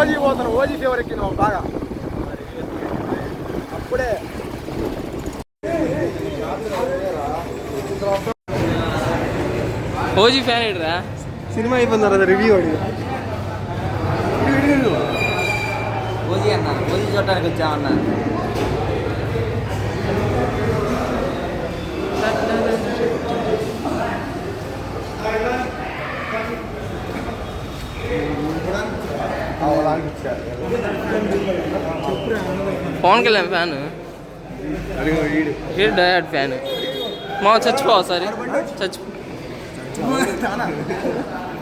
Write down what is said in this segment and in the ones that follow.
OG పోతాను. OG fever ఎక్కింది బాగా అప్పుడే. ఓజీ ఫ్యాన్ ఏంట్రా? సినిమా అయిపోయింది కదా రివ్యూ అడిగి. ఓజీ అన్నా, ఓజీ చూడటానికి వచ్చామన్నా. పవన్ కళ్యాణ్ ఫ్యాన్, డయాడ్ ఫ్యాన్. మా చచ్చిపోవు సరే,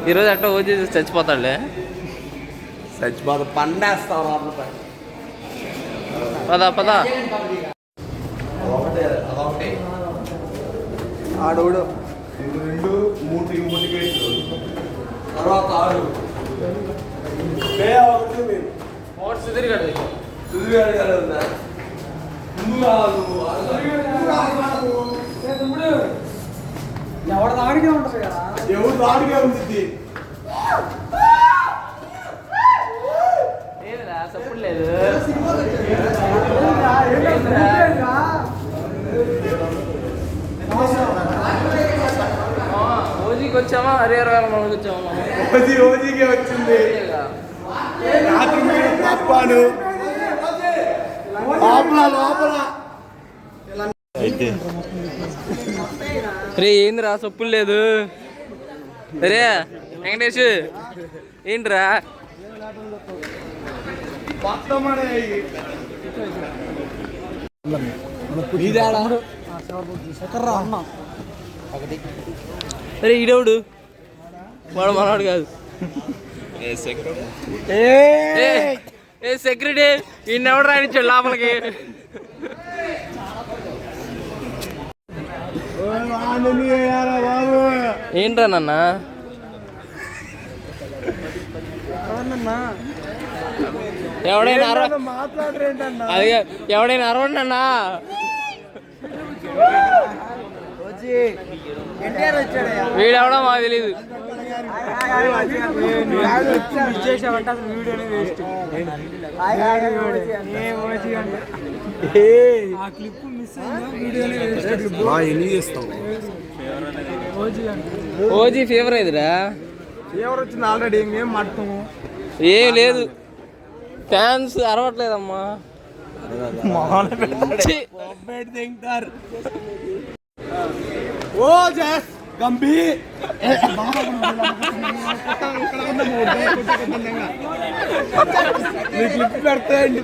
ఈరోజు అట్లా ఓజీ చచ్చిపోతాడులే. చచ్చిపోతా పండేస్తావు పద ఆడోడు 2 3 తర్వాత 6 ఎవరి దాడికే ఉంటుంది కదా, ఎవరి దాడికే ఉంటుంది. సపోర్ట్ లేదు. ఓజీకి వచ్చామా హరిహర మనకి వచ్చామా? ఓజీకే వచ్చింది. రాత్రి మీరు తప్పాను లోపల రే ఏందిరా సొప్పులు లేదు. రే వెంకటేష్ ఏంట్రా? అరే ఈడవుడు వాడు మనవాడు కాదు. ఏ సెక్యూరిటీ ఈయనెవడు రానిచ్చాడు లోపలికి? ఏంట్రా నాన్న? ఎవడైనా అది ఎవడైనా అరవండి అన్నా. వీడెవడో మాకు తెలీదు. ఓజీ ఫీవర్ అయిందిరా. ఫీవర్ వచ్చింది ఆల్రెడీ. మేము మట్టము ఏం లేదు, ఫ్యాన్స్ అరవట్లేదమ్మా. ఓ జస్ గంభీ క్లిప్ పెడతాయండి.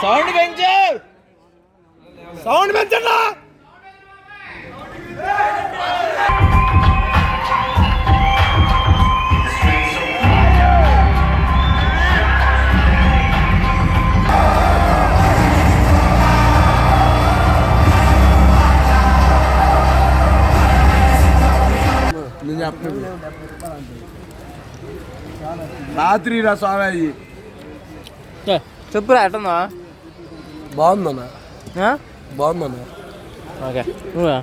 సౌండ్ పెంచండి. రాత్రి రా స్వామి చెప్పురా ఎట్టందా? బాగుందన్నా. ఓకే నువ్వా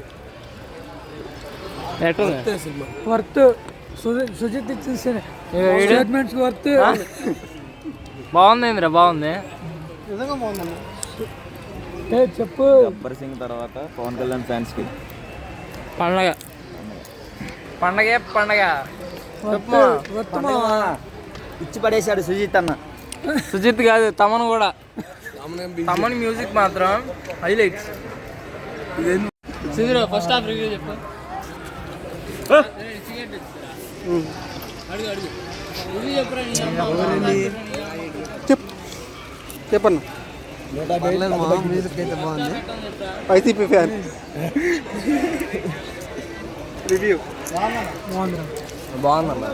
ఎట్టుంది? వర్త్ సుజిత్ ఇచ్చిన వర్త్ బాగుంది. బాగుంది నిజంగా బాగుందన్న. చెప్పు. గబ్బర్ సింగ్ తర్వాత పవన్ కళ్యాణ్ ఫ్యాన్స్ కి పండగ. ఇచ్చి పడేశాడు సుజిత్ అన్న. సుజిత్ కాదు, తమను కూడా. తమన్ మ్యూజిక్ మాత్రం highlights. Sudheer first half review చెప్పు. చెప్పన్న. మ్యూజిక్ అయితే బాగుంది. వైసీపీ ఫ్యాన్ రివ్యూ బాగుందన్న.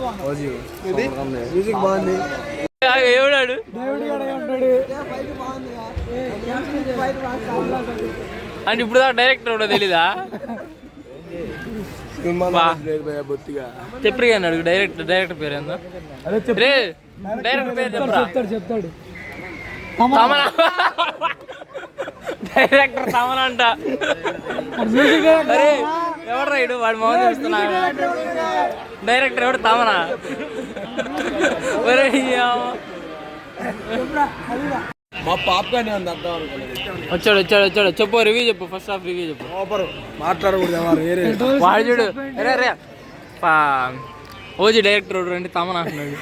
మ్యూజిక్ బాగుంది. ఎవడాడు అంటే ఇప్పుడు దాకా డైరెక్టర్ కూడా తెలీదా? చెప్పి అన్నాడు డైరెక్టర్ పేరు ఏందో? డైరెక్టర్ పేరు చెప్తాడు. డైరెక్టర్ తమన్ అంట. అరే ఎవడు రైడు వాడు మౌన్ చూస్తున్నాడు. డైరెక్టర్ ఎవడు తమనా? మా పాపగానే ఉంది అర్థం వచ్చాడు చెప్పు రివ్యూ చెప్పు. ఫస్ట్ హాఫ్ రివ్యూ చెప్పు. మాట్లాడకూడదు వేరే వాడు చూడు. అరే అరే ఓజీ డైరెక్టర్ రండి తమన్ అంటున్నాడు.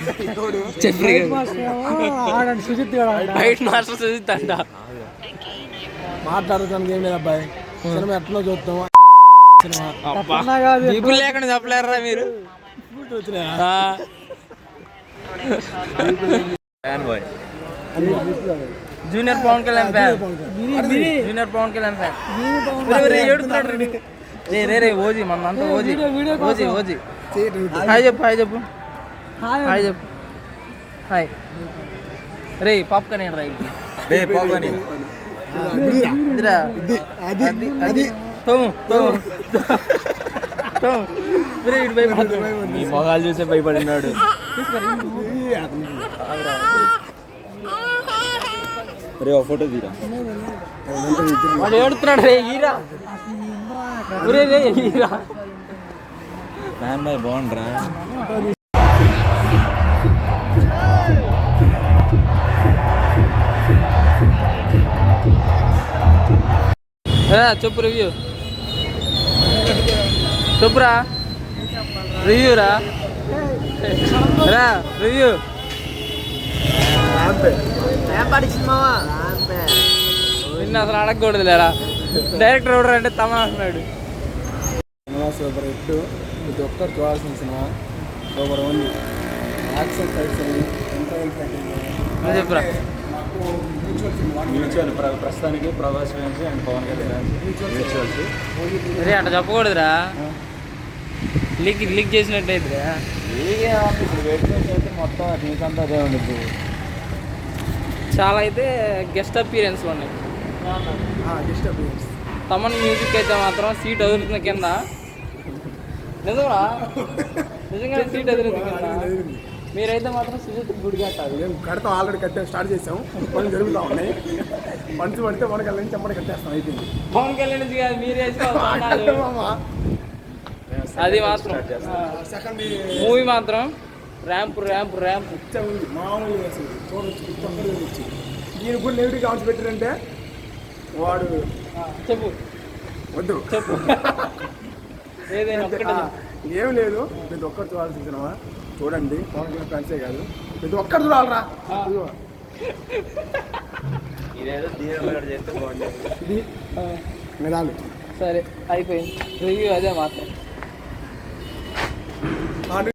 ఫైట్ మాస్టర్ సుజిత్ అంట. మాట్లాడటానికి ఏం లేదు అబ్బాయి. సినిమా ఎట్లా చూస్తాం ఇప్పుడు లేకుండా చెప్పలేరా మీరు? Junior Pawan Kalyan fan. Junior Pawan Kalyan fan. ఏడుతున్నాడు రే ఓజీ మన అంతా ఓజీ ఓజీ ఓజీ. హాయ్ చెప్పు హాయ్ రే పాప్కార్న్ ఏంటి రైట్ ఈ మొగాలు చూసే భయపడినాడు. ఫోటో తీరా వాడు ఏడుతున్నాడు. రే హీరా రే హీరా బాగుండ్రా. చెప్పు రివ్యూ చెప్పురా. రివ్యూ రా రివ్యూ. నిన్న అసలు అడగకూడదు లేరా. డైరెక్టర్ ఎవరు అంటే తమన్ అంటున్నాడు. Super hit. ప్రతి ఒక్కరు చూడాల్సిన సినిమా. సూపర్ ఉంది. యాక్షన్ ఫైట్స్ చెప్పురా. మ్యూచువల్ ప్రస్తుతానికి Prabhas fans and Pawan Kalyan mutuals. అరే అట్లా చెప్పకూడదురా. లీక్ చేసినట్టయితే ఇప్పుడు వెయిట్ అయితే మొత్తం న్యూస్ అంతా అదే ఉండదు. చాలా అయితే గెస్ట్ అపీరెన్స్ ఉన్నాయి. తమన్ మ్యూజిక్ అయితే మాత్రం సీట్ ఎదురుతుంది కింద. నిజంగా సీట్ ఎదురుతుంది కింద. మీరైతే మాత్రం సుజిత్ గుడి కట్టాలి. కడతాం. ఆల్రెడీ స్టార్ట్ చేసాం. పనులు జరుగుతూ ఉన్నాయి. పనులు పడితే పవన్ కళ్యాణ్ చెప్పండి కట్టేస్తాం. అయిపోయింది. పవన్ కళ్యాణ్ కాదు మీరు అది మాత్రం. సెకండ్ మూవీ మాత్రం ర్యాంప్ మామూలుగా చూడొచ్చు. దీని కూడా నెగిటివ్ కామెంట్స్ పెట్టారంటే వాడు చెప్పు వద్దు ఏదైనా ఏం లేదు. ప్రతి ఒక్కరు చూడాల్సిన సినిమా. చూడండి. పవన్ కళ్యాణ్ ఫ్యాన్సే కాదు ప్రతి ఒక్కరు చూడాలరా. మెదాలు సరే అయిపోయింది రివ్యూ అదే మాత్రం.